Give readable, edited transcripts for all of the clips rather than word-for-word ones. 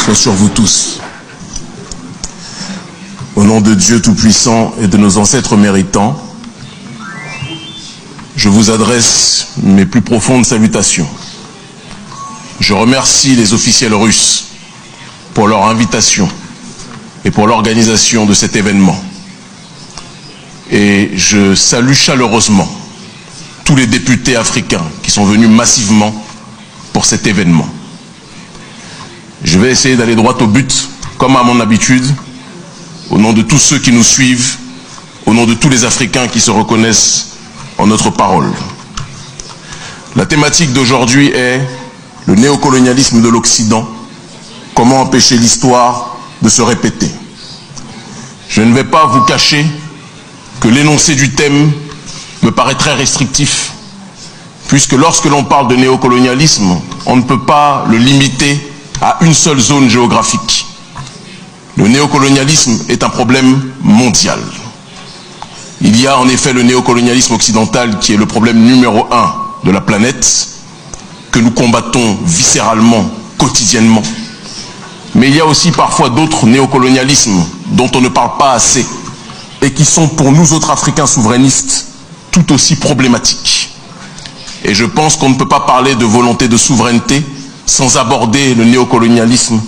soit sur vous tous. Au nom de Dieu Tout-Puissant et de nos ancêtres méritants, je vous adresse mes plus profondes salutations. Je remercie les officiels russes pour leur invitation et pour l'organisation de cet événement. Et je salue chaleureusement tous les députés africains qui sont venus massivement pour cet événement. Je vais essayer d'aller droit au but, comme à mon habitude, au nom de tous ceux qui nous suivent, au nom de tous les Africains qui se reconnaissent en notre parole. La thématique d'aujourd'hui est le néocolonialisme de l'Occident, comment empêcher l'histoire de se répéter. Je ne vais pas vous cacher que l'énoncé du thème me paraît très restrictif, puisque lorsque l'on parle de néocolonialisme, on ne peut pas le limiter à une seule zone géographique. Le néocolonialisme est un problème mondial. Il y a en effet le néocolonialisme occidental qui est le problème numéro 1 de la planète, que nous combattons viscéralement, quotidiennement. Mais il y a aussi parfois d'autres néocolonialismes dont on ne parle pas assez et qui sont pour nous autres Africains souverainistes tout aussi problématiques. Et je pense qu'on ne peut pas parler de volonté de souveraineté sans aborder le néocolonialisme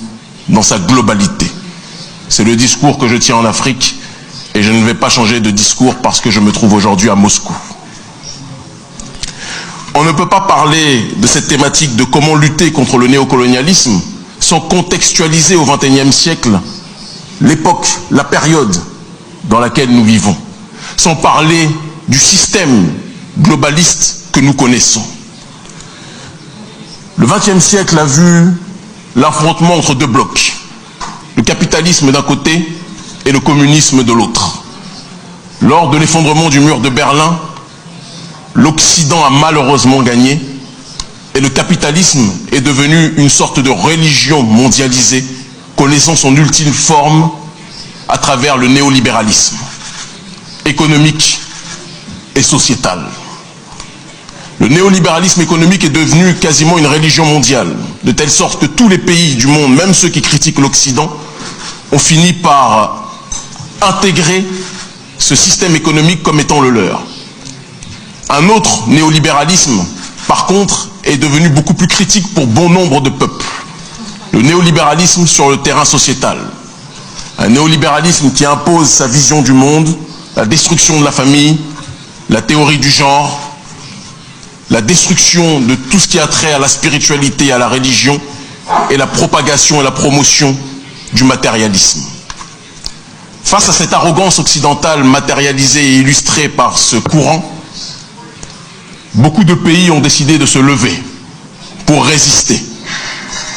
dans sa globalité. C'est le discours que je tiens en Afrique et je ne vais pas changer de discours parce que je me trouve aujourd'hui à Moscou. On ne peut pas parler de cette thématique de comment lutter contre le néocolonialisme sans contextualiser au XXIe siècle l'époque, la période dans laquelle nous vivons, sans parler du système globaliste que nous connaissons. Le XXe siècle a vu l'affrontement entre deux blocs, le capitalisme d'un côté et le communisme de l'autre. Lors de l'effondrement du mur de Berlin, l'Occident a malheureusement gagné et le capitalisme est devenu une sorte de religion mondialisée connaissant son ultime forme à travers le néolibéralisme économique et sociétal. Le néolibéralisme économique est devenu quasiment une religion mondiale, de telle sorte que tous les pays du monde, même ceux qui critiquent l'Occident, ont fini par intégrer ce système économique comme étant le leur. Un autre néolibéralisme, par contre, est devenu beaucoup plus critique pour bon nombre de peuples. Le néolibéralisme sur le terrain sociétal. Un néolibéralisme qui impose sa vision du monde, la destruction de la famille, la théorie du genre, la destruction de tout ce qui a trait à la spiritualité et à la religion, et la propagation et la promotion du matérialisme. Face à cette arrogance occidentale matérialisée et illustrée par ce courant, beaucoup de pays ont décidé de se lever pour résister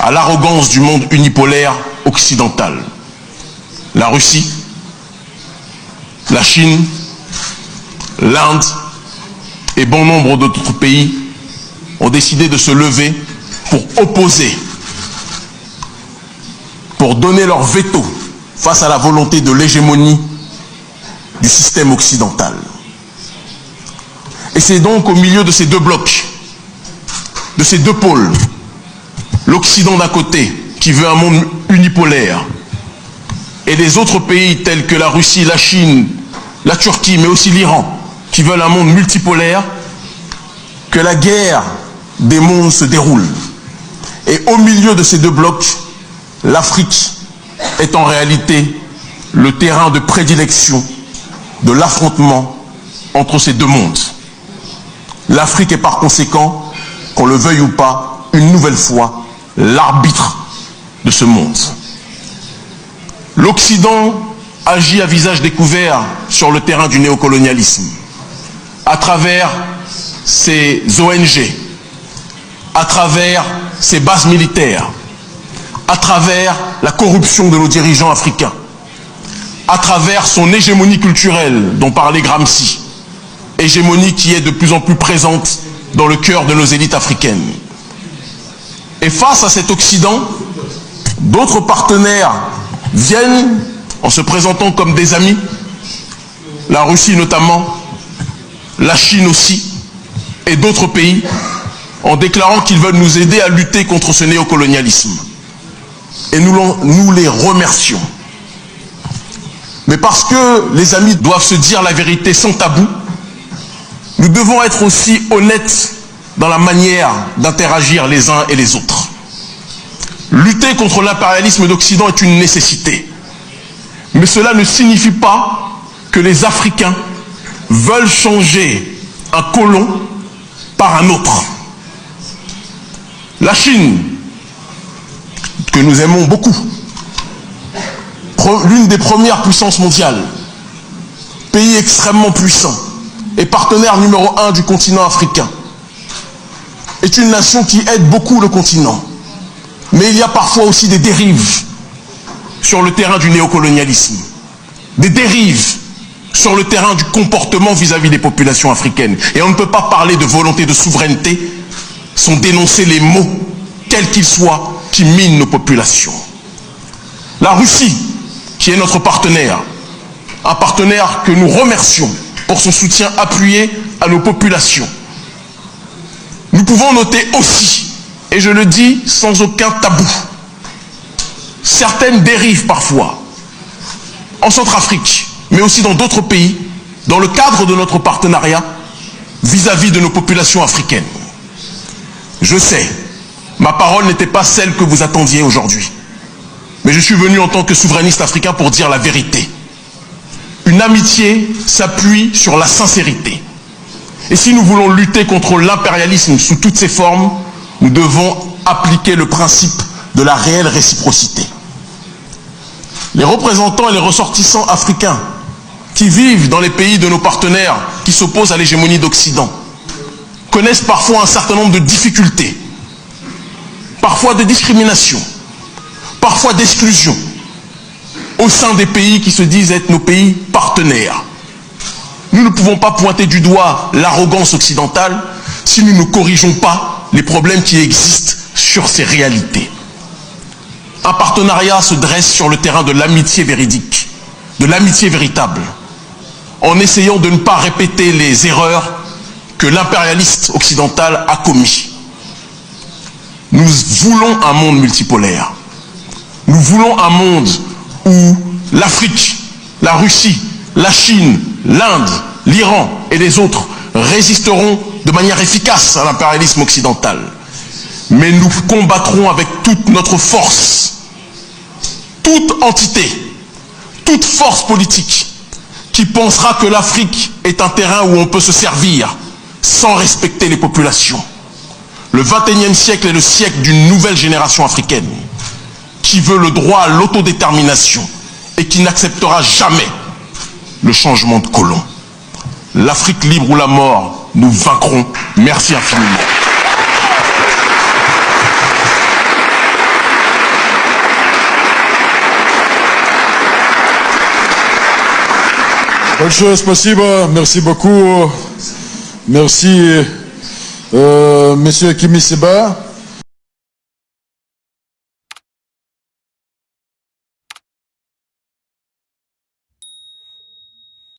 à l'arrogance du monde unipolaire occidental. La Russie, la Chine, l'Inde et bon nombre d'autres pays ont décidé de se lever pour opposer, pour donner leur veto face à la volonté de l'hégémonie du système occidental. Et c'est donc au milieu de ces deux blocs, de ces deux pôles, l'Occident d'un côté, qui veut un monde unipolaire, et les autres pays tels que la Russie, la Chine, la Turquie, mais aussi l'Iran, qui veulent un monde multipolaire, que la guerre des mondes se déroule. Et au milieu de ces deux blocs, l'Afrique est en réalité le terrain de prédilection de l'affrontement entre ces deux mondes. L'Afrique est par conséquent, qu'on le veuille ou pas, une nouvelle fois, l'arbitre de ce monde. L'Occident agit à visage découvert sur le terrain du néocolonialisme, à travers ses ONG, à travers ses bases militaires, à travers la corruption de nos dirigeants africains, à travers son hégémonie culturelle dont parlait Gramsci, hégémonie qui est de plus en plus présente dans le cœur de nos élites africaines. Et face à cet Occident, d'autres partenaires viennent en se présentant comme des amis, la Russie notamment, la Chine aussi, et d'autres pays, en déclarant qu'ils veulent nous aider à lutter contre ce néocolonialisme. et nous les remercions. Mais parce que les amis doivent se dire la vérité sans tabou, nous devons être aussi honnêtes dans la manière d'interagir les uns et les autres. Lutter contre l'impérialisme d'Occident est une nécessité. Mais cela ne signifie pas que les Africains veulent changer un colon par un autre. La Chine, que nous aimons beaucoup, l'une des premières puissances mondiales, pays extrêmement puissant et partenaire numéro 1 du continent africain, est une nation qui aide beaucoup le continent. Mais il y a parfois aussi des dérives sur le terrain du néocolonialisme, des dérives sur le terrain du comportement vis-à-vis des populations africaines. Et on ne peut pas parler de volonté de souveraineté sans dénoncer les maux, quels qu'ils soient, qui minent nos populations. La Russie, qui est notre partenaire, un partenaire que nous remercions pour son soutien appuyé à nos populations. Nous pouvons noter aussi, et je le dis sans aucun tabou, certaines dérives parfois, en Centrafrique, mais aussi dans d'autres pays, dans le cadre de notre partenariat vis-à-vis de nos populations africaines. Je sais, ma parole n'était pas celle que vous attendiez aujourd'hui, mais je suis venu en tant que souverainiste africain pour dire la vérité. Une amitié s'appuie sur la sincérité. Et si nous voulons lutter contre l'impérialisme sous toutes ses formes, nous devons appliquer le principe de la réelle réciprocité. Les représentants et les ressortissants africains qui vivent dans les pays de nos partenaires qui s'opposent à l'hégémonie d'Occident connaissent parfois un certain nombre de difficultés, parfois de discrimination, parfois d'exclusion au sein des pays qui se disent être nos pays partenaires. Nous ne pouvons pas pointer du doigt l'arrogance occidentale si nous ne corrigeons pas les problèmes qui existent sur ces réalités. Un partenariat se dresse sur le terrain de l'amitié véridique, de l'amitié véritable, en essayant de ne pas répéter les erreurs que l'impérialiste occidental a commises. Nous voulons un monde multipolaire. Nous voulons un monde où l'Afrique, la Russie, la Chine, l'Inde, l'Iran et les autres résisteront de manière efficace à l'impérialisme occidental. Mais nous combattrons avec toute notre force, toute entité, toute force politique qui pensera que l'Afrique est un terrain où on peut se servir sans respecter les populations. Le XXIe siècle est le siècle d'une nouvelle génération africaine qui veut le droit à l'autodétermination et qui n'acceptera jamais le changement de colon. L'Afrique libre ou la mort, nous vaincrons. Merci infiniment. Большое спасибо, merci beaucoup. Merci, Monsieur Kimi Seba.